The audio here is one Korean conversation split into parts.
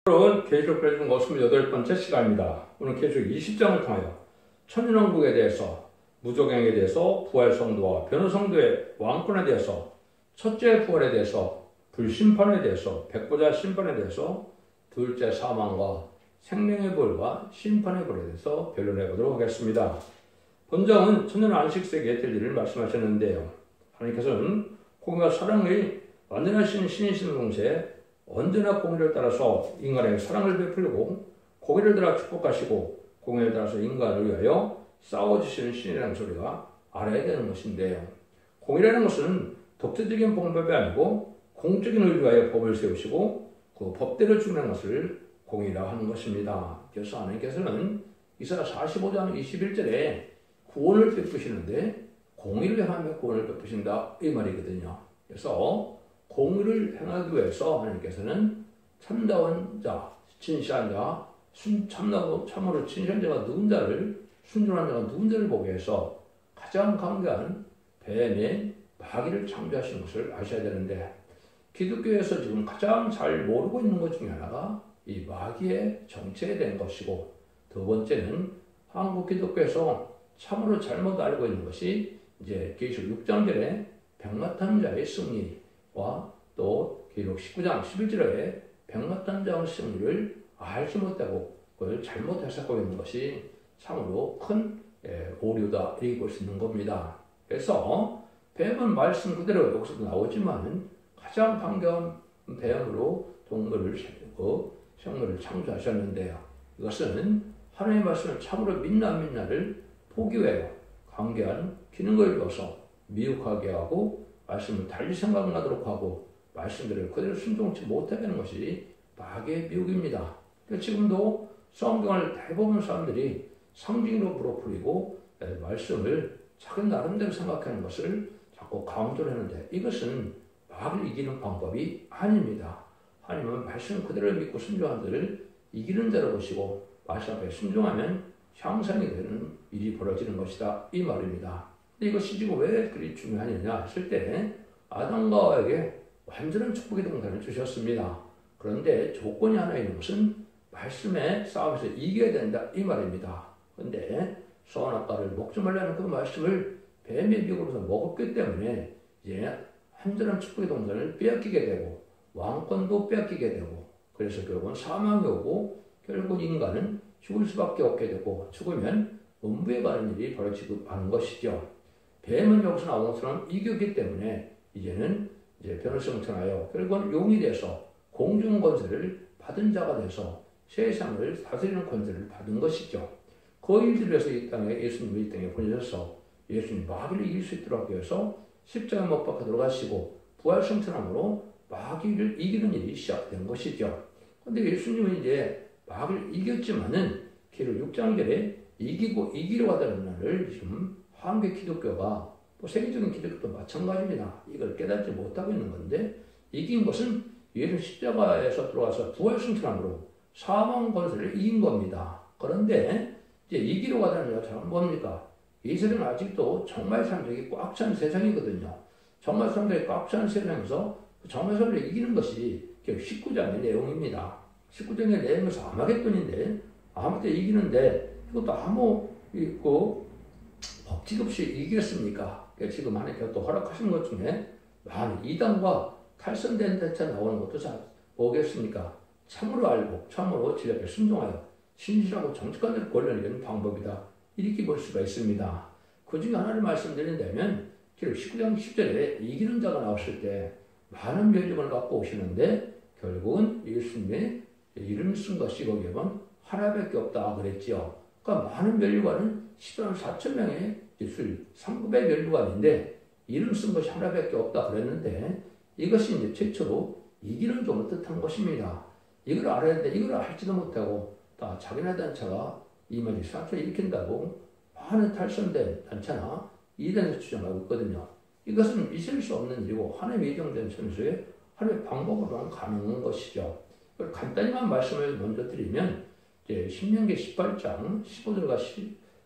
오늘은 계시록 배송 58번째 시간입니다. 오늘 계시록 20장을 통하여 천년왕국에 대해서, 무조갱에 대해서, 부활성도와 변호성도의 왕권에 대해서, 첫째 부활에 대해서, 불심판에 대해서, 백보자 심판에 대해서, 둘째 사망과 생명의 벌과 심판의 벌에 대해서 변론해 보도록 하겠습니다. 본장은 천년 안식세계에 될 일을 말씀하셨는데요. 하나님께서는 공의와 사랑의 완전하신 신이신 동시에 언제나 공의를 따라서 인간에게 사랑을 베풀고 공의를 따라 축복하시고 공의를 따라서 인간을 위하여 싸워주시는 신이라는 소리가 알아야 되는 것인데요. 공의라는 것은 독재적인 방법이 아니고 공적인 의를 위하여 법을 세우시고 그 법대로 주는 것을 공의라고 하는 것입니다. 그래서 하나님께서는 이사야 45장 21절에 구원을 베푸시는데 공의를 행하며 구원을 베푸신다 이 말이거든요. 그래서 공의를 행하기 위해서 하나님께서는 참다운 자, 진실한 자, 참으로 진실한 자가 누군 자를, 순종한 자가 누군 자를 보기 위해서 가장 강대한 뱀의 마귀를 창조하신 것을 아셔야 되는데, 기독교에서 지금 가장 잘 모르고 있는 것 중에 하나가 이 마귀의 정체에 대한 것이고, 두 번째는 한국 기독교에서 참으로 잘못 알고 있는 것이 이제 계시록 6장절에 백마탄자의 승리와 또 계시록 19장 11절에 백마탄자의 승리를 알지 못하고 그걸 잘못 해석하고 있는 것이 참으로 큰 오류다 이렇게 볼 수 있는 겁니다. 그래서 뱀은 말씀 그대로 여기서도 나오지만 가장 반가운 뱀으로 동물을 생물을 창조하셨는데요. 이것은 하나님의 말씀을 참으로 믿나 안 믿나를 보기 위해 관계한 기능을 줘서 미혹하게 하고 말씀을 달리 생각나도록 하고 말씀들을 그대로 순종치 못하게 하는 것이 마귀의 미혹입니다. 지금도 성경을 대부분 사람들이 상징으로 물어풀이고 말씀을 자기 나름대로 생각하는 것을 자꾸 강조를 하는데, 이것은 마귀를 이기는 방법이 아닙니다. 하나님은 말씀 그대로 믿고 순종한 자를 이기는 자로 보시고 말씀 앞에 순종하면 향상이 되는 일이 벌어지는 것이다 이 말입니다. 근데 이것이 지금 왜 그리 중요하느냐 했을 때 아담과 하와에게 완전한 축복의 동산을 주셨습니다. 그런데 조건이 하나 있는 것은 말씀에 싸움에서 이겨야 된다 이 말입니다. 그런데 선악과를 먹지 말라는 그 말씀을 뱀의 미혹으로서 먹었기 때문에 이제 완전한 축복의 동산을 빼앗기게 되고 왕권도 빼앗기게 되고, 그래서 결국은 사망이 오고 결국 인간은 죽을 수밖에 없게 되고 죽으면 음부에 가는 일이 벌어지고 하는 것이죠. 뱀은 여기서 나온 것처럼 이겼기 때문에 이제는 변호성을 통하여 결국은 용이 돼서 공중 권세를 받은 자가 돼서 세상을 다스리는 권세를 받은 것이죠. 그 일들을 위해서 이 땅에 예수님이 이 땅에 보내셔서 예수님 마귀를 이길 수 있도록 하기 위해서 십자가 못 박혀 들어가시고 부활승천함으로 마귀를 이기는 일이 시작된 것이죠. 그런데 예수님은 이제 마귀를 이겼지만은 계시록 6장절에 이기려 하다는 날을 지금 한국 기독교가 또 세계적인 기독교도 마찬가지입니다. 이걸 깨닫지 못하고 있는 건데, 이긴 것은 예수 십자가에서 들어가서 부활승천함으로 사망 권세를 이긴 겁니다. 그런데 이제 이기려 하다는 것은 뭡니까? 이 세상은 아직도 정말 사람들이 꽉 찬 세상이거든요. 정말 사람들이 꽉 찬 세상에서 정말 사람들이 이기는 것이 19장의 내용입니다. 19장의 내용에서 아마겟돈인데 아무때 이기는데 이것도 아무 법칙 없이 이기겠습니까? 지금 하나님께서 또 허락하신 것 중에 많은 이단과 탈선된 대체 나오는 것도 잘 보겠습니까? 참으로 알고 참으로 진리에 순종하여 신실하고 정직한 대로 권리를 이기는 방법이다 이렇게 볼 수가 있습니다. 그 중에 하나를 말씀드린다면 19장 10절에 이기는 자가 나왔을 때 많은 면접을 갖고 오시는데 결국은 예수님의 이름 쓴 것이 거기에 보면 하나밖에 없다 그랬지요. 그러니까 많은 면류관은 10만 4천 명의 예술 3급의 면류관인데 이름 쓴 것이 하나밖에 없다 그랬는데, 이것이 이제 최초로 이기는 종을 뜻한 것입니다. 이걸 알아야 되는데 이걸 알지도 못하고 다 자기네 단체가 이만희 사건을 일으킨다고 많은 탈선된 단체나 이단에서 주장하고 있거든요. 이것은 있을 수 없는 일이고 하나님의 예정된 천수에 하나님의 방법으로만 가능한 것이죠. 간단히만 말씀을 먼저 드리면 이제 신명기 18장 15절과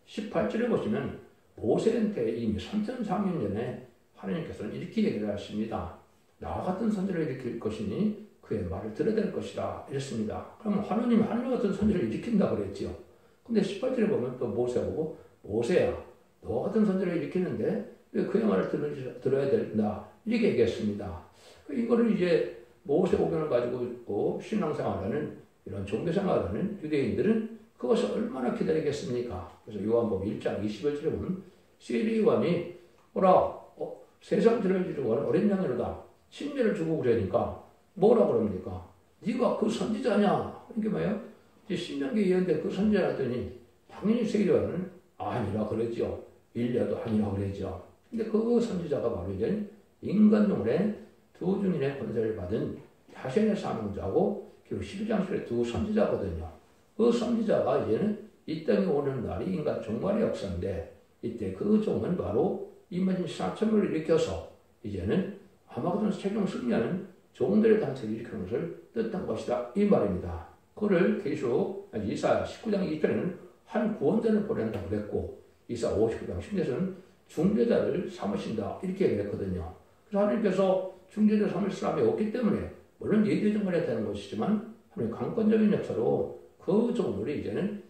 18절에 보시면 모세한테 이미 3,400년 전에 하나님께서는 이렇게 얘기를 하십니다. 나와 같은 선지를 일으킬 것이니 그의 말을 들어야 될 것이다. 이랬습니다. 그러면 하나님이 하늘 같은 선지를 일으킨다 그랬지요. 근데 18절에 보면 또 모세 보고 모세야 너 같은 선지를 일으키는데 왜 그의 말을 들어야 된다. 이렇게 얘기했습니다. 이거를 이제 모세오경을 가지고 있고 신앙생활하는 이런 종교생활하는 유대인들은 그것을 얼마나 기다리겠습니까? 그래서 요한복음 1장 21절에 보면 시리완이 뭐라 세상 죄를 지르고 어린 양이로다 침례를 주고 그러니까 뭐라 그럽니까? 네가 그 선지자냐? 이게 뭐예요? 이제 신명기 예언대 그 선지자 했더니 당연히 세리와는 아니라 그러죠. 일리야도 아니라 그러죠. 근데 그 선지자가 바로 이제 인간동물의 두 증인의 권세를 받은 야센의 사명자고 그리고 12장 10절에 두 선지자거든요. 그 선지자가 이제는 이 땅에 오는 날이 인간 종말의 역사인데 이때 그 종은 바로 임마진 4천명을 일으켜서 이제는 아마겟돈 최종 승리하는 종들의 단체를 일으키는 것을 뜻한 것이다. 이 말입니다. 그를 계시록 이사야 19장 2절에는 한 구원자를 보낸다고 그랬고 이사야 59장 10절에서는 중재자를 삼으신다. 이렇게 얘기했거든요. 그래서 하나님께서 중재자 삼을 사람이 없기 때문에 물론 예대정관이 되는 것이지만 하나님의 강권적인 역사로 그 종들이 이제는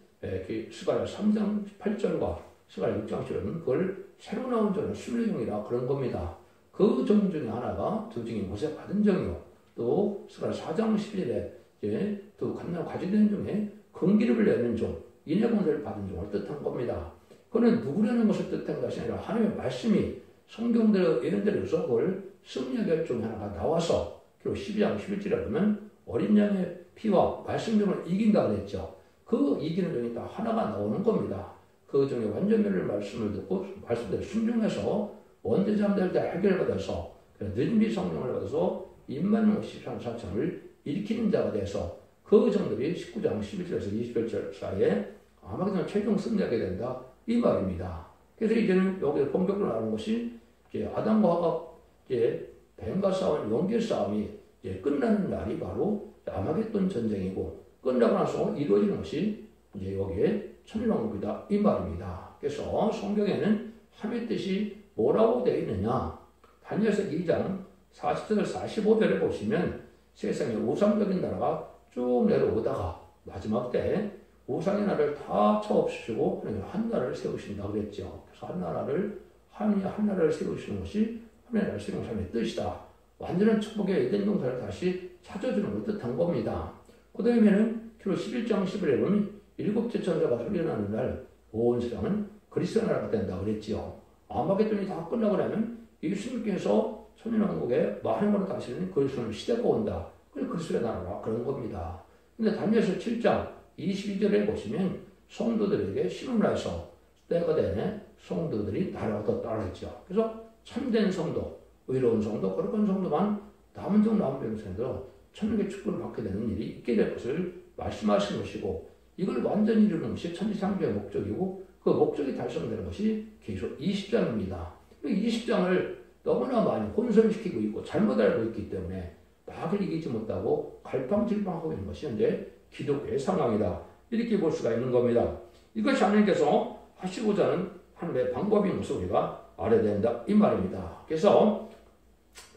스가랴 3장 8절과 스가랴 6장 10절은 그걸 새로 나온 종은 순례종이라 그런 겁니다. 그 종 중에 하나가 두 증인 모세 받은 종이요. 또 스가랴 4장 11절에 이제 두 갓난 과지된 중에 금기름을 내는 종, 인해공세를 받은 종을 뜻한 겁니다. 그는 누구라는 것을 뜻한 것이 아니라 하나님의 말씀이 성경대로 예언대로서 그걸 승리하게 종 하나가 나와서 그리고 12장 11절에 보면 어린 양의 피와 말씀종을 이긴다 그랬죠. 그 이기는 종이 다 하나가 나오는 겁니다. 그 중에 완전멸을 말씀을 듣고 말씀대로 순종해서 원대자들을 다 해결받아서 늦은비 성령을 받아서 임마누엘 14,000을 일으키는 자가 돼서 그 종들이 19장 11절에서 21절 사이에 아마겟돈 최종 승리하게 된다. 이 말입니다. 그래서 이제는 여기서 본격적으로 나오는 것이 이제 아담과 하가 이제 뱀과 싸운 용기 싸움이 이제 끝나는 날이 바로 아마겟돈 전쟁이고 끝나고 나서 이루어지는 것이 이제 여기에 천일왕국이다. 이 말입니다. 그래서 성경에는 하나님의 뜻이 뭐라고 되어 있느냐? 다니엘서 2장 40절 45절에 보시면 세상에 우상적인 나라가 쭉 내려오다가 마지막 때 우상의 나라를 다 쳐없으시고 하나님 한 나라를 세우신다 그랬죠. 그래서 한 나라를 세우시는 것이 하나님의 나라를 세우는 사람의 뜻이다. 완전한 축복의 에덴 동산을 다시 찾아주는 걸 뜻한 겁니다. 그 다음에는 주로 11장 11에 보면 일곱째 천사가 소리나는 날 온 세상은 그리스도의 나라가 된다 그랬지요. 아마겟돈이 다 끝나고 나면 예수님께서 천년왕국에 많은 것을 다스리는 그리스도의 시대가 온다. 그게 그리스도의 나라라 그런 겁니다. 근데 다니엘서 7장 22절에 보시면 성도들에게 신음을 해서 때가 되네 성도들이 나라가 더 따르겠죠. 그래서 참된 성도, 의로운 성도, 거룩한 성도만 남은 종 남은 병생에서 천국의 축복을 받게 되는 일이 있게 될 것을 말씀하신 것이고 이걸 완전히 이루는 것이 천지창조의 목적이고 그 목적이 달성되는 것이 계속 20장입니다. 20장을 너무나 많이 혼선시키고 있고 잘못 알고 있기 때문에 마귀를 이기지 못하고 갈팡질팡하고 있는 것이 현재 기독교의 상황이다. 이렇게 볼 수가 있는 겁니다. 이것이 하나님께서 하시고자 하는 하나님의 방법인 것을 우리가 알아야 된다. 이 말입니다. 그래서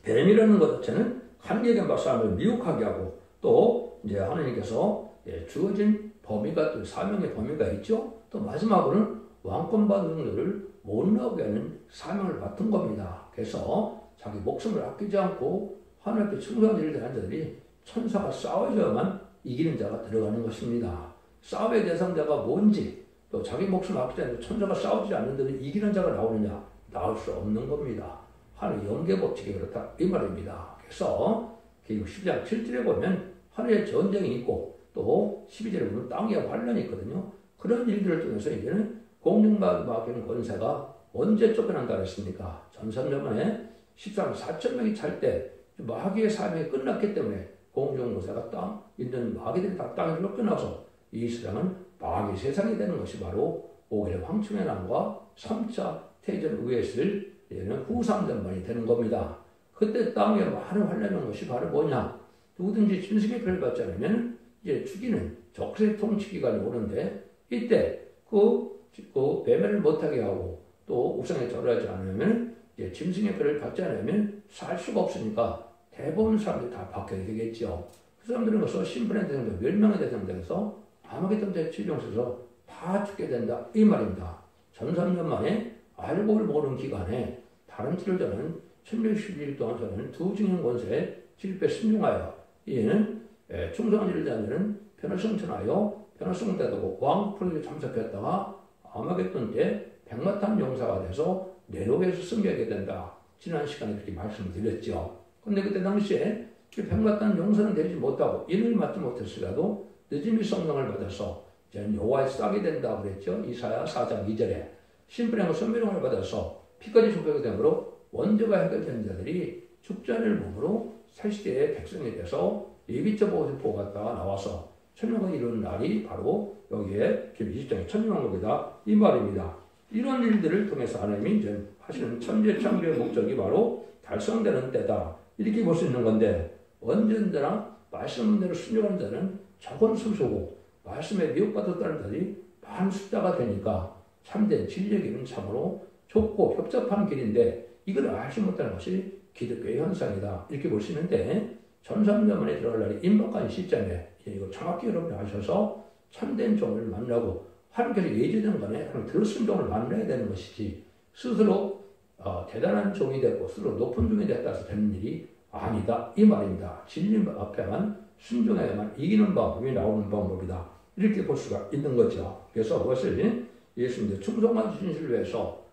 뱀이라는 것 자체는 하나님에게 사람을 미혹하게 하고 또 이제 하나님께서 주어진 범위가 또 사명의 범위가 있죠. 또 마지막으로는 왕권 받은 자들을 못 나오게 하는 사명을 맡은 겁니다. 그래서 자기 목숨을 아끼지 않고 하나님께 충성한 일을 하는 자들이 천사가 싸워줘야만 이기는 자가 들어가는 것입니다. 싸움의 대상자가 뭔지 또 자기 목숨을 아끼지 않고 천사가 싸우지 않는 데는 이기는 자가 나오느냐? 나올 수 없는 겁니다. 하나님의 연계법칙이 그렇다. 이 말입니다. 그래서 그리고 12장 7절에 보면 하늘에 전쟁이 있고 또 12절에 보면 땅에 환란이 있거든요. 그런 일들을 통해서 이제는 공중마귀의 권세가 언제 쫓겨난다 그랬습니까? 전선전번에 14만 4천 명이 찰 때 마귀의 사명이 끝났기 때문에 공중권세가 땅 있는 마귀들이 다 땅에 쫓겨나서 이 세상은 마귀 세상이 되는 것이 바로 5일의 황충의 난과 3차 태전 후에 있을 후삼전반이 되는 겁니다. 그때 땅에 많은 환란이 온 것이 바로 뭐냐? 누구든지 짐승의 피를 받지 않으면 이제 죽이는 적세 통치 기간이 오는데 이때 그 배매를 못하게 하고 또 우상에 절하지 않으면 이제 짐승의 피를 받지 않으면 살 수가 없으니까 대부분 사람들이 다 박해야 되겠죠. 그 사람들은 벌써 신분의 대상자, 멸망의 대상자에서 아마겟돈 때 최종에서 다 죽게 된다. 이 말입니다. 1300년 만에 알고를 모르는 기간에 다른 치료자는 1611일 동안 저는 두 증인 권세에 질병에 순종하여 이에는 충성한 일을 자는 변호성 전하여 변호성 대도고 왕 프로젝트에 참석했다가 아마겟돈 때 백마탄 용사가 돼서 내로에서 승리하게 된다. 지난 시간에 그렇게 말씀을 드렸죠. 그런데 그때 당시에 백마탄 용사는 되지 못하고 이를 맞지 못했으라도 늦음이 성령을 받아서 이제는 여호와의 싹이 된다 그랬죠. 이사야 4장 2절에 신분의 선명을 받아서 피까지 죽게 되므로 원죄가 해결된 자들이 죽지 않을 몸으로 새 시대의 백성이 돼서 예비처 보호가 나와서 천년을 이루는 날이 바로 여기에 지금 20장의 천년왕국이다 이 말입니다. 이런 일들을 통해서 하나님이 이제 하시는 천재 창조의 목적이 바로 달성되는 때다 이렇게 볼 수 있는 건데 언젠가나 말씀대로 순종하는 자는 적은 수소고 말씀에 미혹받았다는 자들이 많은 숫자가 되니까 참된 진리의 길은 참으로 좁고 협잡한 길인데 이걸 알지 못하는 것이 기독교의 현상이다 이렇게 볼 수 있는데 1300년 만에 들어갈 날이 임박한 시점에 이거 정확히 여러분이 아셔서 참된 종을 만나고 하나님께서 예지된 간에 들순종을 만나야 되는 것이지 스스로 대단한 종이 됐고 스스로 높은 종이 됐다서 되는 일이 아니다 이 말입니다. 진리 앞에만 순종해야만 이기는 방법이 나오는 방법이다 이렇게 볼 수가 있는 거죠. 그래서 그것을 예수님의 충성한 진실을 위해서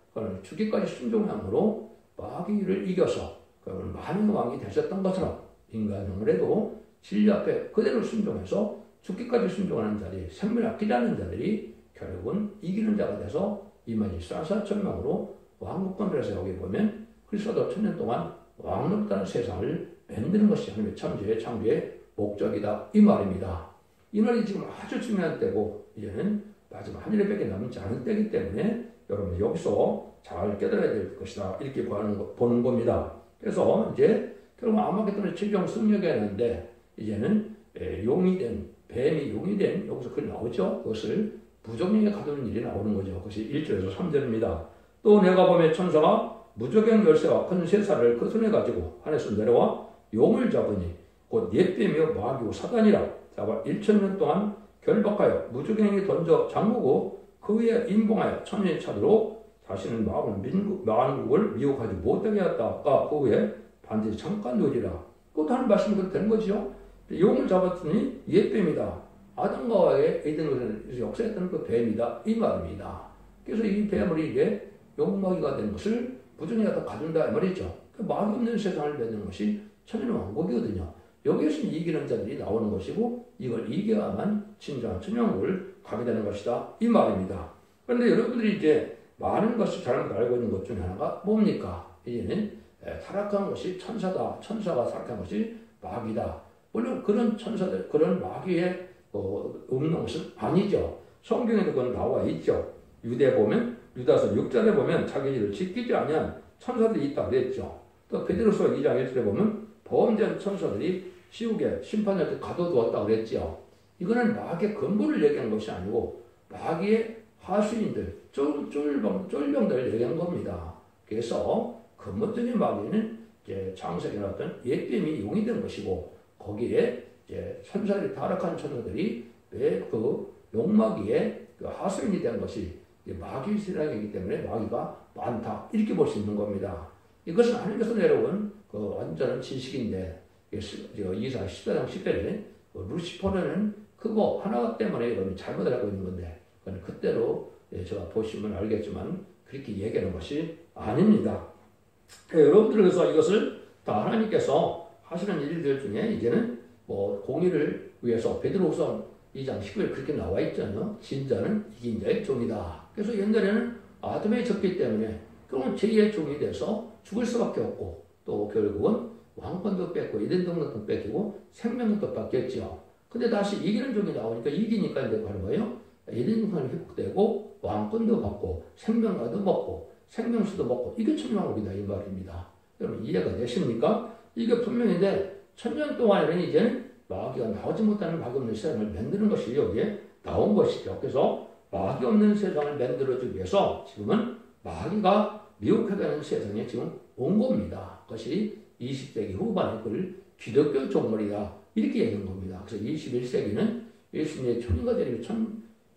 죽기까지 순종함으로 마귀를 이겨서 많은 왕이 되셨던 것처럼 인간형을 해도 진리 앞에 그대로 순종해서 죽기까지 순종하는 자들이 생명을 아끼지 않는 자들이 결국은 이기는 자가 돼서 이만희 쌀쌀천명으로 왕국권들에서 여기 보면 그리스도 1000년 동안 왕노릇하는 세상을 만드는 것이 하나님의 창조의 목적이다 이 말입니다. 이 날이 지금 아주 중요한 때고 이제는 마지막 한 일에밖에 남지 않은 때이기 때문에 여러분 여기서 잘 깨달아야 될 것이다 이렇게 보는 겁니다. 그래서 이제 결국 아마겟돈의 최종 승리하게 하는데 이제는 용이 된 뱀이 용이 된 여기서 글 나오죠. 그것을 무적령에 가두는 일이 나오는 거죠. 그것이 1절에서 3절입니다. 또 내가 보면 천사가 무적령 열쇠와 큰 쇠사를 그 손에 가지고 하늘에서 내려와 용을 잡으니 곧 옛뱀이요 마귀요 사단이라 잡아 1000년 동안 결박하여 무적령이 던져 잠그고 그 위에 임봉하여 천년이 차도록 자신은 만국을 미혹하지 못하게 하였다가 그 후에 반드시 잠깐 누리라. 또 다른 말씀이 되는 거죠. 용을 잡았더니 옛뱀이다. 아담과의 에덴에서 역사했던 그 뱀이다. 이 말입니다. 그래서 이 뱀을 이제 용마귀가 된 것을 무정이가 가둔다 이 말이죠. 그 마귀 없는 세상을 맺는 것이 천년왕국이거든요. 여기에서 이기는 자들이 나오는 것이고 이걸 이겨야만 진정한 천년왕국을 가게 되는 것이다. 이 말입니다. 그런데 여러분들이 이제 많은 것을 잘 알고 있는 것 중에 하나가 뭡니까? 이제는 타락한 것이 천사다. 천사가 타락한 것이 마귀다. 물론 그런 천사들, 그런 마귀의 없는 것은 아니죠. 성경에도 그건 나와 있죠. 유대 보면, 유다서 6절에 보면 자기 일을 지키지 아니한 천사들이 있다고 그랬죠. 또 베드로서 2장 1절에 보면 범죄한 천사들이 지옥에 심판할 때 가둬두었다고 그랬죠. 이거는 마귀의 근본을 얘기한 것이 아니고 마귀의 하수인들, 쫄병들을 얘기한 겁니다. 그래서 근본적인 마귀는 이제 창세기에 나왔던 옛뱀이 용이 된 것이고 거기에 이제 천사들이 타락한 천사들이 왜 그 용마귀의 그 하수인이 된 것이 마귀 신앙이기 때문에 마귀가 많다 이렇게 볼 수 있는 겁니다. 이것은 하나님께서 내려온 그 완전한 지식인데 이사 14장 10절에 루시퍼는 그거 하나 때문에 여러분이 잘못 알고 있는 건데 그때로 제가 보시면 알겠지만 그렇게 얘기하는 것이 아닙니다. 여러분들께서 이것을 다 하나님께서 하시는 일들 중에 이제는 공의를 위해서 베드로후서 2장 19에 그렇게 나와 있잖아요. 진자는 이긴 자의 종이다. 그래서 옛날에는 아담의 졌기 때문에 그러면 제2의 종이 돼서 죽을 수밖에 없고 또 결국은 왕권도 뺏고 에덴 동산도 뺏기고 생명도 뺏겼죠. 근데 다시 이기는 종이 나오니까 이기니까 이제 하는 거예요. 에덴 동산이 회복되고 왕권도 받고 생명과도 먹고 생명수도 먹고 이게 천년왕국이다 이 말입니다. 여러분 이해가 되십니까? 이게 분명인데 천년 동안에는 이제는 마귀가 나오지 못하는 마귀 없는 세상을 만드는 것이 여기에 나온 것이죠. 그래서 마귀 없는 세상을 만들어주기 위해서 지금은 마귀가 미혹해가는 세상에 지금 온 겁니다. 그것이 20세기 후반에 그걸 기독교 종말이다 이렇게 얘기한 겁니다. 그래서 21세기는 예수님의 천인과 대립이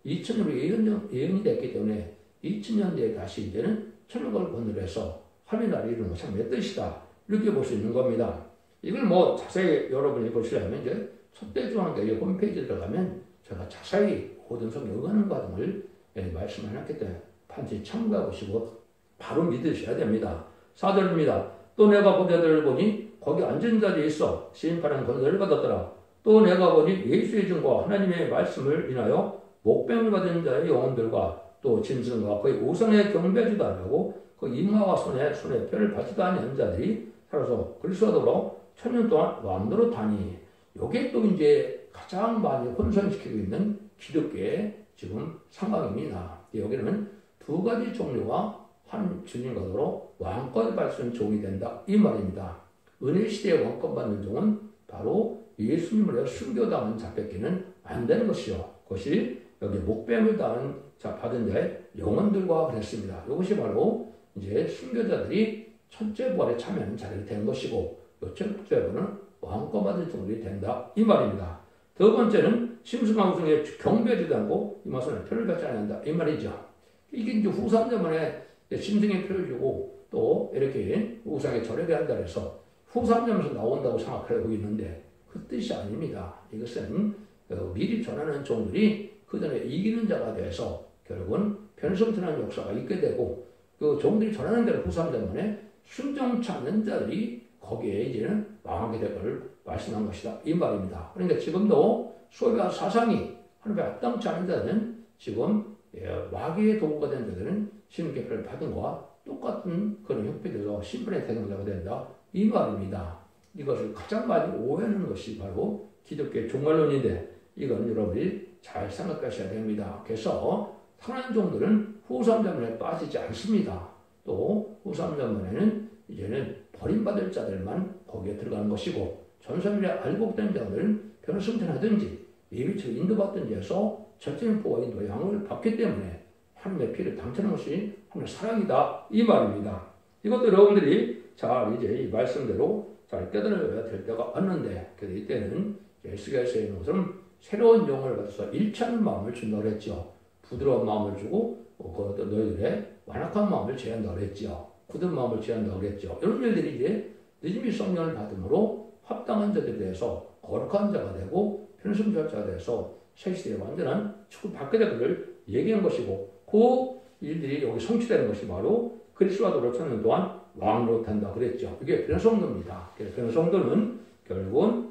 2000년으로 예언이 됐기 때문에 2000년대에 다시 이제는 천국을 건너려서 하늘의 나라를 이루는 것이 몇 뜻이다. 이렇게 볼 수 있는 겁니다. 이걸 뭐 자세히 여러분이 보시려면 이제 첫대중앙교회 홈페이지에 들어가면 제가 자세히 모든 성경 응하는 과정을 말씀을 해놨기 때문에 반드시 참고해 보시고 바로 믿으셔야 됩니다. 4절입니다. 또 내가 보자들을 보니 거기 앉은 자리에 있어 심판하는 권세를 받았더라. 또 내가 보니 예수의 증거와 하나님의 말씀을 인하여 목병을 받은 자의 영혼들과 또 짐승과 그의 우상에 경배하지도 아니하고 그 이마와 손에 표를 받지도 아니한 자들이 살아서 그리스도로 천년 동안 왕노릇 하니 요게 또 이제 가장 많이 혼선시키고 있는 기독교의 지금 상황입니다. 여기는 두 가지 종류가 한 주님과도로 왕권 받는 종이 된다 이 말입니다. 은혜 시대에 왕권 받는 종은 바로 예수님을 순교당한 자 뺏기는 안 되는 것이요. 그것이 여기 목뱀을 받은 자의 영혼들과 그랬습니다. 이것이 바로 이제 순교자들이 첫째 부활에 참여하는 자들이 된 것이고, 첫째 부활은 왕권 받은 종들이 된다 이 말입니다. 두 번째는 심승한 우상에 경배하지도 않고 이마손에 표를 받지 않는다 이 말이죠. 이게 이제 후삼자만에 심승에 표를 주고 또 이렇게 우상에 절하게 한다 해서 후삼자면서 나온다고 생각하고 있는데 그 뜻이 아닙니다. 이것은 미리 전하는 종들이 그 전에 이기는 자가 돼서 결국은 변성천한 역사가 있게 되고 그 종들이 전하는 대로 후삼자만에 순종치 않는 자들이 거기에 이제는 망하게 될 것을 말씀한 것이다 이 말입니다. 그러니까 지금도 소위 사상이 하나님의 합당치 않은 자들은 지금 마귀의 도구가 된 자들은 신개표를 받은 것과 똑같은 그런 형편에서 심판의 대상자가 된다 이 말입니다. 이것을 가장 많이 오해하는 것이 바로 기독교의 종말론인데 이건 여러분이 잘 생각하셔야 됩니다. 그래서 선한 종들은 후삼자문에 빠지지 않습니다. 또 후삼자문에는 이제는 버림받을 자들만 거기에 들어가는 것이고 전설에 알곡된 자들은 변호승천하든지 예비처럼 인도받든지 해서 절대인포와 인도의 양을 받기 때문에 하나님의 피를 당치는 것이 하나님의 사랑이다 이 말입니다. 이것도 여러분들이 잘 이제 이 말씀대로 잘 깨달아야 될 때가 왔는데 그래서 이때는 예수께서 있는 것은 새로운 영을 받아서 일치하는 마음을 준다고 그랬죠. 부드러운 마음을 주고 너희들의 완악한 마음을 제한다고 그랬죠. 굳은 마음을 제한다고 그랬죠. 이런 일들이 이제 늦음이 성령을 받음으로 합당한 자들에 대해서 거룩한 자가 되고 편승자가 돼서 새시대의 완전한 축복받게 될 것을 얘기한 것이고 그 일들이 여기 성취되는 것이 바로 그리스도와 도로 천년 동안 왕으로 탄다 그랬죠. 이게 변성도입니다. 변성도는 결국은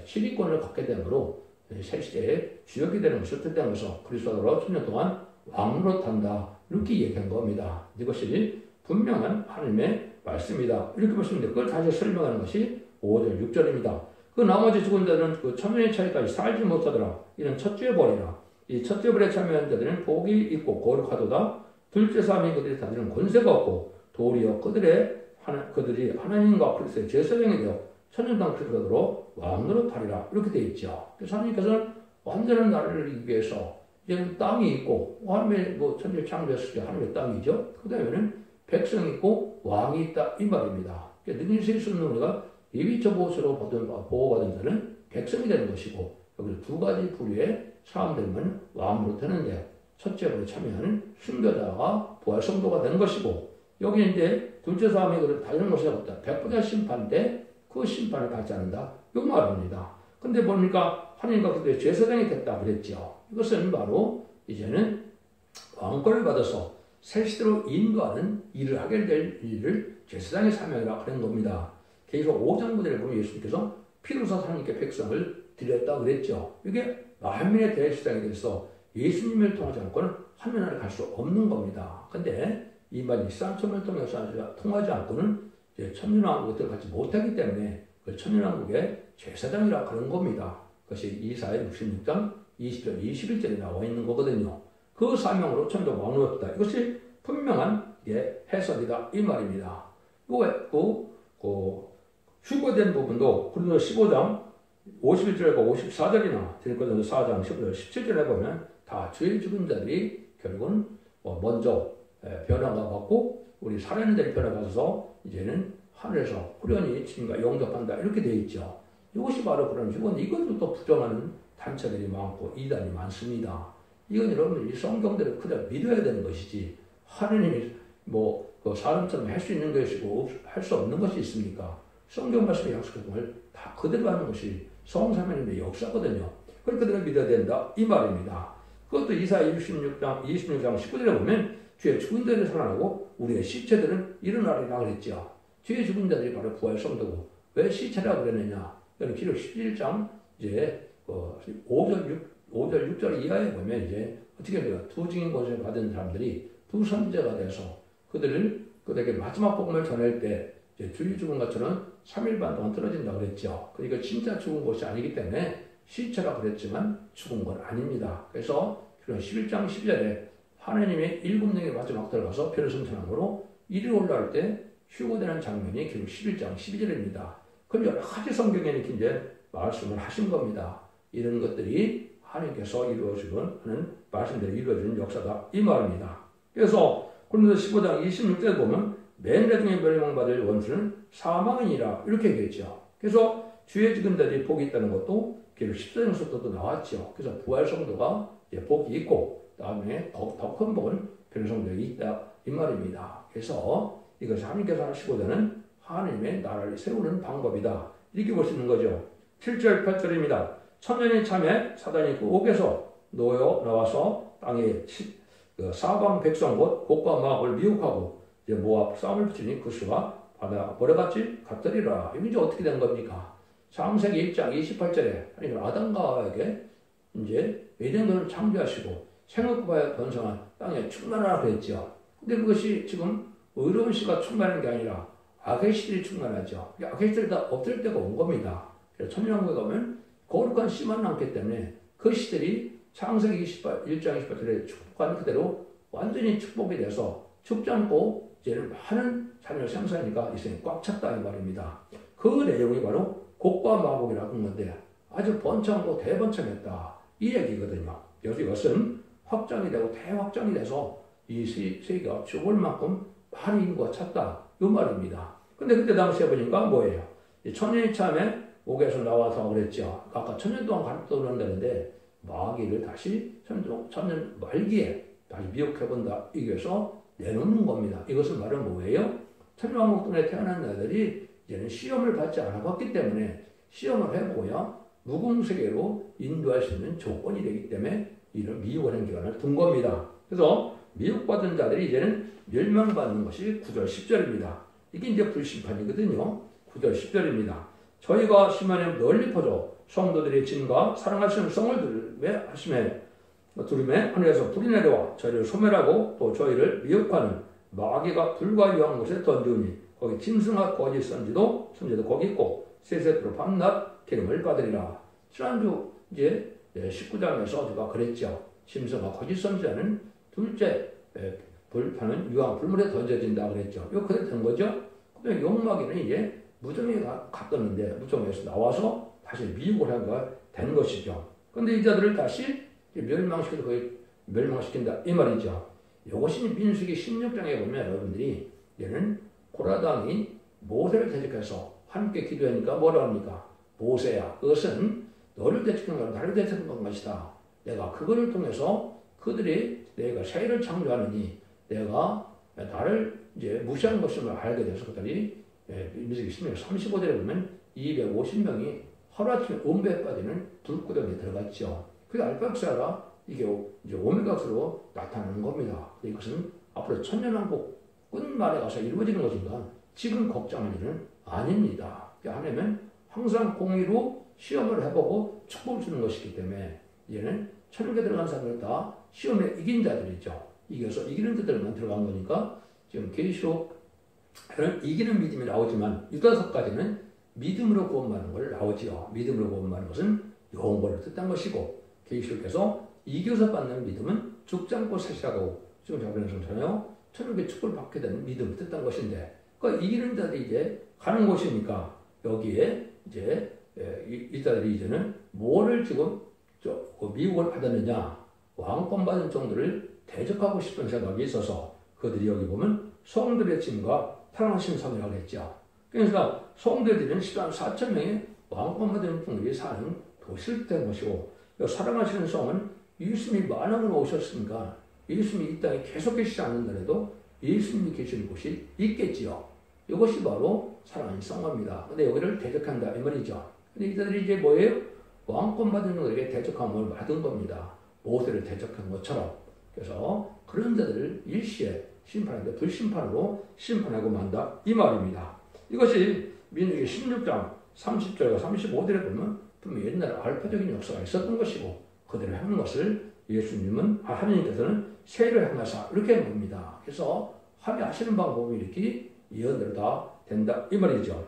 시리권을 갖게 되므로 새시대의 주역이 되는 것을 뜻하면서 그리스도와 도로 천년 동안 왕으로 탄다 이렇게 얘기한 겁니다. 이것이 분명한 하나님의 말씀이다. 이렇게 보시면 돼요. 그걸 다시 설명하는 것이 5절, 6절입니다. 그 나머지 죽은 자들은 그 천년의 차이까지 살지 못하더라. 이는 첫째 벌이라. 이 첫째 벌에 참여한 자들은 복이 있고 거룩하도다. 둘째 삶이 그들이 다스리는 권세가 없고 도리어 그들이 하나님과 그리스도의 제사장이 되어 천년당 그리스도로 왕으로 타리라. 이렇게 되어 있죠. 그래서 하나님께서는 완전한 나라를 이루기 위해서 이제는 땅이 있고 하나님의 천지 창조했을 때 하나님의 땅이죠. 그 다음에는 백성이 있고 왕이 있다 이 말입니다. 능히 셀 수 없는 우리가 예비처 보호받은 자는 백성이 되는 것이고 여기서 두 가지 부류의 사람들만 왕으로 되는데 첫째 부류에 참여하는 순교자가 부활 성도가 되는 것이고 여기 이제 둘째 사람이 그를 다루는 것이 없다. 백부자 심판인데 그 심판을 받지 않는다 이 말입니다. 근데 뭡니까? 하나님과 그들의 제사장이 됐다 그랬죠. 이것은 바로 이제는 왕권을 받아서 새 시대로 인도하는 일을 하게 될 일을 제사장의 사명이라 그런 겁니다. 계속 5장 9절에 보면 예수님께서 피로 사서 하나님께 백성을 드렸다 그랬죠. 이게 만민의 대제사장이 돼서 예수님을 통하지 않고는 하늘나라를 갈 수 없는 겁니다. 근데 이 말이 쌍천을 통해서 통하지 않고는 이제 천년왕국에 들어가지 못하기 때문에 그 천년왕국의 제사장이라 그런 겁니다. 그것이 이사야 66장 20절 21절에 나와 있는 거거든요. 그 사명으로 천도 왕으로다. 이것이 분명한 해석이다 이 말입니다. 휴거된 부분도 그리고 15장 51절과 54절이나 디모데전서 4장 15절 17절에 보면 다 죄 죽은 자들이 결국은 먼저 변화가 받고 우리 살아있는 자들이 변화받아서 이제는 하늘에서 후련히 주님과 영접한다 이렇게 되어 있죠. 이것이 바로 그런 이것도 또 부정하는 단체들이 많고 이단이 많습니다. 이건 여러분들이 성경대로 그대로 믿어야 되는 것이지 하느님이 그 사람처럼 할 수 있는 것이고 할 수 없는 것이 있습니까? 성경 말씀의 약속한 걸 다 그대로 하는 것이 성삼위님의 역사거든요. 그걸 그대로 믿어야 된다 이 말입니다. 그것도 이사야 26장 19절에 보면 주의 죽은 자들이 살아나고 우리의 시체들은 일어나리라 그랬죠. 주의 죽은 자들이 바로 부활 성도고 왜 시체라고 그랬느냐? 이건 기록 11장 이제 5절 6절 이하에 보면 이제 어떻게 돼요? 두 증인 권세를 받은 사람들이 두 선제가 돼서 그들에게 마지막 복음을 전할 때 이제 주의 죽은 것처럼 3일 반 동안 떨어진다고 그랬죠. 그러니까 진짜 죽은 것이 아니기 때문에 시체라 그랬지만 죽은 건 아닙니다. 그래서 11장 12절에 하나님의 일곱 능의 마지막 들어가서 별선천왕으로 이리 올라올 때 휴거되는 장면이 기록 11장 12절입니다. 그럼 여러 가지 성경에 이렇게 이제 말씀을 하신 겁니다. 이런 것들이 하나님께서 이루어지는 하는 말씀대로 이루어지는 역사다 이 말입니다. 그래서 고린도서 15장 26절에 보면 맨날 중에 멸망받을 원수는 사망이니라 이렇게 얘기했죠. 그래서 주의 죽은 자들이 복이 있다는 것도 기록 14장에서도 나왔죠. 그래서 부활 성도가 복이 있고 다음에 더 큰 복은 변화 성도에게 있다 이 말입니다. 그래서 이것이 하나님께서 하시고자는 하나님의 나라를 세우는 방법이다 이렇게 볼 수 있는 거죠. 7절 8절입니다. 천년이 참에 사단이 그 옥에서 놓여 나와서 땅에 사방 백성 곧 곡과 마악을 미혹하고 이제 모압 싸움을 붙이니 그 수가 바다 모래같이 같으리라. 이게 이제 어떻게 된 겁니까? 창세기 1장 28절에 아담과 하와에게 이제 에덴을 창조하시고 생육과에 번성한 땅에 충만하라 그랬죠. 근데 그것이 지금 의로운 씨가 충만한 게 아니라 악의 씨들이 충만하죠. 악의 씨들이 다 없을 때가 온 겁니다. 그래서 천년왕국에 가면 거룩한 씨만 남기 때문에 그 씨들이 창세기 1장 28절에 축복한 그대로 완전히 축복이 돼서 죽지 않고 이제는 많은 자녀를 생산하니까 이 세상이 꽉 찼다 이 말입니다. 그 내용이 바로 곡과 마곡이라고 하는 건데 아주 번창하고 대번창했다 이 얘기거든요. 그래서 이것은 확장이 되고 대확장이 돼서 이 세계가 죽을 만큼 많은 인구가 찼다 이 말입니다. 근데 그때 당시에 보니까 뭐예요? 천년이 참에 옥에서 나와서 그랬죠. 아까 천년 동안 가르쳐 그런다는데 마귀를 다시 천년 말기에 다시 미혹해본다. 이겨서 내놓는 겁니다. 이것은 말은 뭐예요? 천년왕국에 태어난 자들이 이제는 시험을 받지 않아봤기 때문에 시험을 해보고야 무궁세계로 인도할 수 있는 조건이 되기 때문에 이런 미혹하는 기간을 둔 겁니다. 그래서 미혹받은 자들이 이제는 멸망받는 것이 9절 10절입니다. 이게 이제 불심판이거든요. 9절 10절입니다. 저희가 심하면 널리 퍼져 성도들의 진과 사랑하시는 성을 두름에 하늘에서 불이 내려와 저희를 소멸하고 또 저희를 미혹하는 마귀가 불과 유황 곳에 던지우니 거기 짐승과 거짓 선지도 거기 있고 세세토록 밤낮 기름을 받으리라. 지난주 이제 19장에서 누가 그랬죠. 짐승과 거짓 선지자는 둘째 불타는 유황 불물에 던져진다 그랬죠. 이거 그래 된 거죠. 그다음에 용마귀는 이제 무정에 갔었는데 무정에서 나와서 다시 미혹을 한가 된 것이죠. 그런데 이 자들을 다시 멸망시켜서 거의 멸망시킨다 이 말이죠. 이것이 민수기 16장에 보면 여러분들이 얘는 고라당이 모세를 대적해서 함께 기도하니까 뭐라 합니까? 모세야 그것은 너를 대적한 건 나를 대적한 것이다. 내가 그거를 통해서 그들이 내가 세계를 창조하느니 내가 나를 이제 무시한 것임을 알게 돼서 그들이 민수기 16장 35절에 보면 250명이 하루아침에 온배에 빠지는 불구덩이에 들어갔죠. 그게 알박사가 이게 이제 오메가스로 나타나는 겁니다. 이것은 앞으로 천년왕국 끝말에 가서 이루어지는 것인가 지금 걱정할 일은 아닙니다. 하나님은 항상 공의로 시험을 해보고 축복을 주는 것이기 때문에 얘는 천국에 들어간 사람들 다 시험에 이긴 자들이죠. 이겨서 이기는 자들만 들어간 거니까 지금 계시록 이기는 믿음이 나오지만 유다서까지는 믿음으로 구원받는 걸 나오지요. 믿음으로 구원받는 것은 영원을 뜻한 것이고 계시록에서 이겨서 받는 믿음은 죽지 않고 사시라고 지금 자변에서는요 천국의 축복을 받게 되는 믿음을 뜻한 것인데 그 이기는 자들이 이제 가는 곳이니까 여기에 이제 이 자들이 이제는 뭐를 지금 미혹을 받았느냐 왕권 받은 정도를 대적하고 싶은 생각이 있어서 그들이 여기 보면 성들의 짐과 사랑하신 성이라고 했죠. 그러니까 성들들은 시간 4,000명의 왕권받은 분들이 사는 도시를 된 것이고, 사랑하시는 성은 예수님이 만왕으로 오셨으니까 예수님이 이 땅에 계속 계시지 않는다래도 예수님이 계시는 곳이 있겠지요. 이것이 바로 사랑하는 성화입니다. 근데 여기를 대적한다 이 말이죠. 근데 이들이 이제 뭐예요? 왕권 받은 자들에게 대적함을 받은 겁니다. 모세를 대적한 것처럼. 그래서 그런 자들을 일시에 심판하는데 불심판으로 심판하고 만다 이 말입니다. 이것이 민수기 16장 30절과 35절에 보면 분명히 옛날에 알파적인 역사가 있었던 것이고 그대로 한 것을 예수님은 하나님께서는 세례로 행하사 이렇게 한 겁니다. 그래서 합의하시는 방법이 이렇게 예언대로 다 된다 이 말이죠.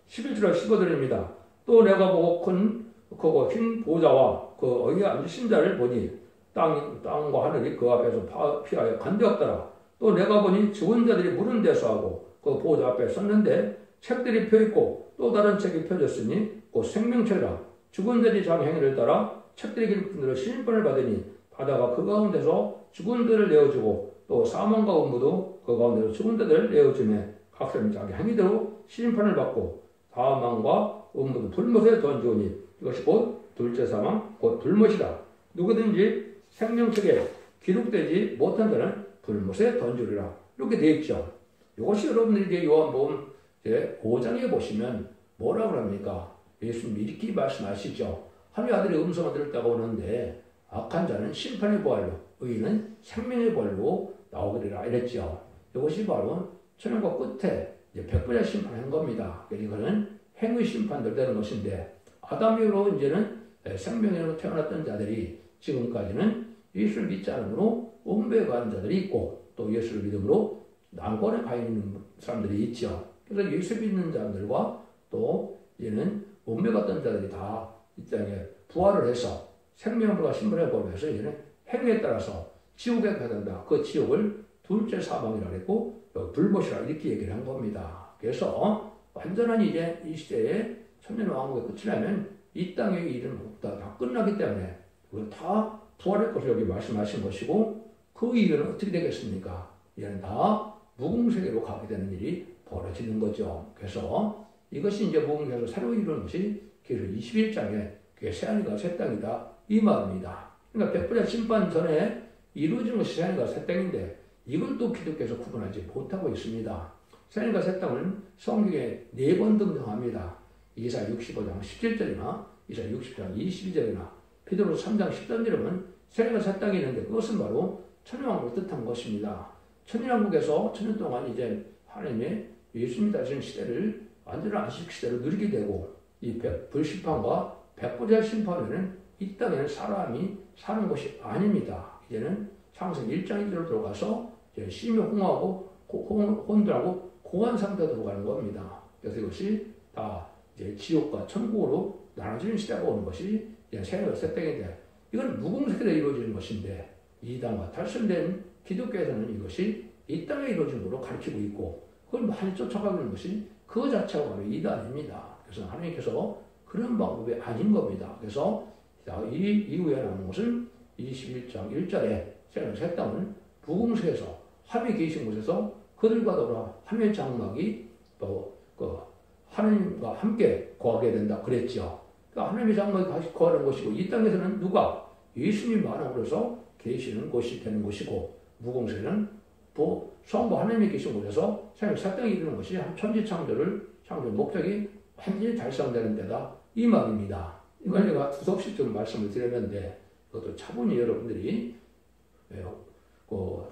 11절과 15절입니다. 또 내가 보고 큰 크고 흰 보좌와 그 어이에 앉으신 자를 보니 땅과 하늘이 그 앞에서 피하여 간되었더라. 또 내가 보니 죽은 자들이 무른 데서 하고 그 보좌 앞에 섰는데 책들이 펴있고 또 다른 책이 펴졌으니 그 생명책이라. 죽은 자들이 장 행위를 따라 책들이 기록된 대로 심판을 받으니 바다가 그 가운데서 죽은 자들을 내어주고 또 사망과 음부도 그 가운데서 죽은 자들을 내어주매 각 사람이 자기 행위대로 심판을 받고 사망과 음부도 불못에 던지오니 이것이 곧 둘째 사망 곧 불못이다. 누구든지 생명책에 기록되지 못한 자는 불못에 던지리라. 이렇게 되어 있죠. 이것이 여러분들이 이제 요한복음 5장에 보시면 뭐라고 합니까? 예수님이 이렇게 말씀하시죠. 하나님의 아들의 음성을 들었다고 오는데 악한 자는 심판의 부활로 의인은 생명의 부활로 나오리라 이랬죠. 이것이 바로 천연과 끝에 백부자 심판한 겁니다. 이거는 행위 심판대로 되는 것인데 아담 이후로 이제는 생명으로 태어났던 자들이 지금까지는 예수를 믿지 않음으로 음부에 가는 자들이 있고 또 예수를 믿음으로 난관에 가 있는 사람들이 있죠. 그래서 예수 믿는 자들과 또 이제는 음부에 갔던 자들이 다 이 땅에 부활을 해서 생명과 신분의 법에서 이제는 행위에 따라서 지옥에 가야 된다. 그 지옥을 둘째 사망이라고 했고 불못이라 이렇게 얘기를 한 겁니다. 그래서 완전한 이제 이 시대에 천년왕국의 끝이 나면 이 땅의 일은 없다. 다 끝나기 때문에 그걸 다 부활할 것을 여기 말씀하신 것이고 그 일은 어떻게 되겠습니까? 이제는 다 무궁세계로 가게 되는 일이 벌어지는 거죠. 그래서 이것이 이제 무궁세계로 새로 이루는 것이 그래서 21장에 그게 새하늘과 새 땅이다 이 말입니다. 그러니까 백부자 심판 전에 이루어진 것이 새하늘과 새 땅인데 이걸 또 기독교에서 구분하지 못하고 있습니다. 새하늘과 새 땅은 성경에 4번 등장합니다. 이사야 65장 17절이나 이사야 60장 22절이나 베드로서 3장 13절에 보면 새하늘과 새 땅이 있는데 그것은 바로 천년왕국을 뜻한 것입니다. 천년왕국에서 천년 동안 이제 하나님의 예수님이 다시는 시대를 완전한 안식 시대로 누리게 되고 이 불심판과 백부자 심판에는 이 땅에는 사람이 사는 곳이 아닙니다. 이제는 창세기 1장 1절로 들어가서 이제 심히 홍하고 혼돈하고 공한 상태로 들어가는 겁니다. 그래서 이것이 다 이제 지옥과 천국으로 나눠지는 시대가 오는 것이 이제 새하늘과 새 땅인데 이건 무궁세계로 이루어지는 것인데 이단과 탈선된 기독교에서는 이것이 이 땅에 이루어진 것으로 가르치고 있고 그걸 많이 쫓아가고 있는 것이 그 자체가 바로 이단입니다. 그래서 하나님께서 그런 방법이 아닌 겁니다. 그래서 이 이후에 나오는 것은 21장 1절에 새 땅은 무궁세에서 하나님이 계신 곳에서 그들과 더불어 하나님의 장막이 또 하나님과 함께 거하게 된다 그랬죠. 그러니까 하나님의 장막이 같이 거하는 것이고 이 땅에서는 누가 예수님 만왕으로서 계시는 곳이 되는 것이고 무궁세는 또 성부 하나님이 계신 곳에서 새 땅이 이루는 것이 천지창조를 창조 목적이 완전히 달성되는 때다 이 말입니다. 이걸 제가 두서없이 좀 말씀을 드렸는데 그것도 차분히 여러분들이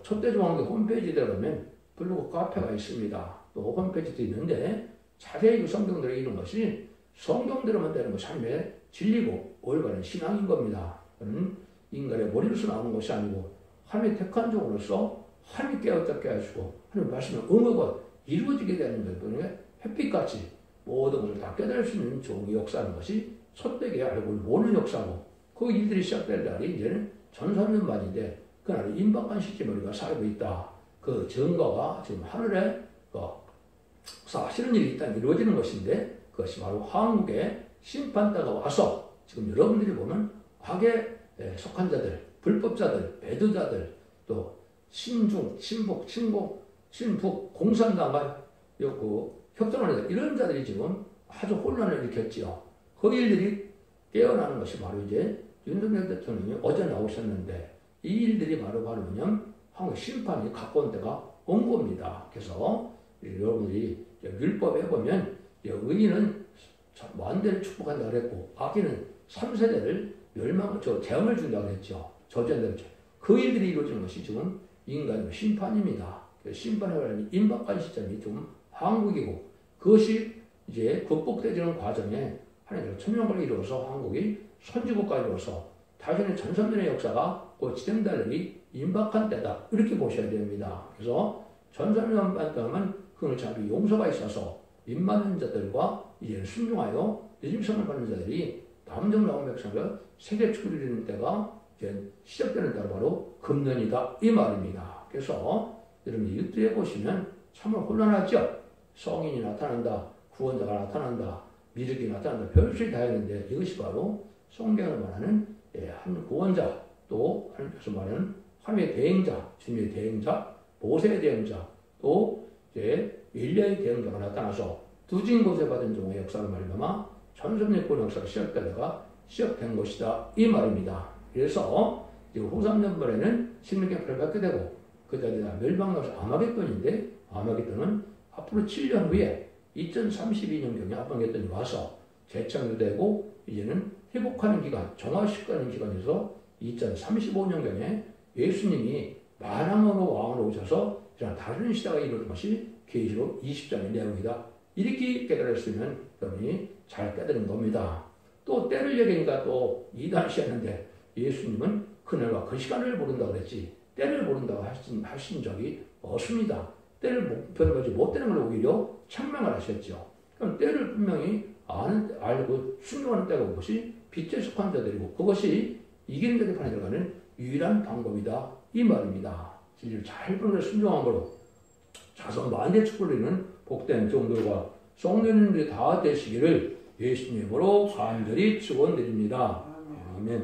촛대조항의 홈페이지에 들어가면 블로그 카페가 있습니다. 또 홈페이지도 있는데 자세히 그 성경대로 이런 것이 성경대로만 되는 것이 하나님의 진리고 올바른 신앙인 겁니다. 그는 인간의 머리로서 나오는 것이 아니고 하나님의 택한 종으로서 하나님 깨어잡게 하시고 하나님 말씀의 응어가 이루어지게 되는 것 때문에 햇빛같이 모든 것을 다 깨달을 수 있는 종의 역사하는 것이 촛대게 알고 모르는 역사고 그 일들이 시작될 날이 이제는 전산년 만인데 그날은 임박한 시점에 살고 있다. 그 증거가 지금 하늘에 사실은 일이 일단 이루어지는 것인데 그것이 바로 한국의 심판대가 와서 지금 여러분들이 보면 악에 속한 자들, 불법자들, 배도자들, 또 신중, 친북, 공산당과 협정을 해서 이런 자들이 지금 아주 혼란을 일으켰지요. 그 그 일들이 깨어나는 것이 바로 이제 윤석열 대통령이 어제 나오셨는데 이 일들이 바로 뭐냐면 한국 심판이 가까운 때가 온 겁니다. 그래서 여러분들이 율법에 보면 의인은 만대를 축복한다고 그랬고 악인은 3세대를 재앙을 준다고 그랬죠. 저주한다고 그랬죠. 그 일들이 이루어지는 것이 지금 인간의 심판입니다. 심판에 관한 임박한 시점이 좀 한국이고 그것이 이제 극복되는 과정에 하나님께서 천년권을 이루어서 한국이 선진국까지 이루어서 다시는 전선전의 역사가 곧 진행될 일이 임박한 때다. 이렇게 보셔야 됩니다. 그래서 전선전 동안 그걸 자기 용서가 있어서 입맞는 자들과 이제는 순종하여 예수님을 받는 자들이 남정 나온 백성을 세계 축이되는 때가 이제 시작되는 때가 바로 금년이다. 이 말입니다. 그래서 여러분 유튜브에 보시면 참으로 혼란하죠. 성인이 나타난다. 구원자가 나타난다. 미륵이 나타난다. 별수이 다 있는데 이것이 바로 성경을 말하는 한 구원자 또 하나님께서 말하는 하나님의 대행자, 주님의 대행자, 모세의 대행자 또 이제 엘리야의 대행자가 나타나서 두진 곳에 받은 종의 역사를 말미암아 전섭의 구원 역사가 시작된 것이다. 이 말입니다. 그래서 후 3년번에는 십육경표를 받게 되고 그 자리가 멸망나서 아마겟돈인데 아마겟돈은 앞으로 7년 후에 2032년경에 아마겟돈이 와서 재창조되고 이제는 회복하는 기간, 정화시키는 기간에서 2035년경에 예수님이 만왕으로 왕으로 오셔서 다른 시대가 이루어진 것이 계시록 20장의 내용이다. 이렇게 깨달았으면 여러분이 잘 깨달은 겁니다. 또 때를 얘기하니까 또 이단시했는데 예수님은 그날과 그 시간을 모른다고 그랬지 때를 모른다고 하신 적이 없습니다. 때를 목표하지 못되는 걸 오히려 책망을 하셨죠. 그럼 때를 분명히 알고 순종하는 때가 온 것이 빛에 속한 자들이고 그것이 이기는 자들이 판에 들어가는 유일한 방법이다. 이 말입니다. 진리를 잘 부르는 순종함으로 자손 만대 축복을 이루는 복된 종들과 성도님들이 다 되시기를 예수님으로 간절히 축원드립니다. 아멘.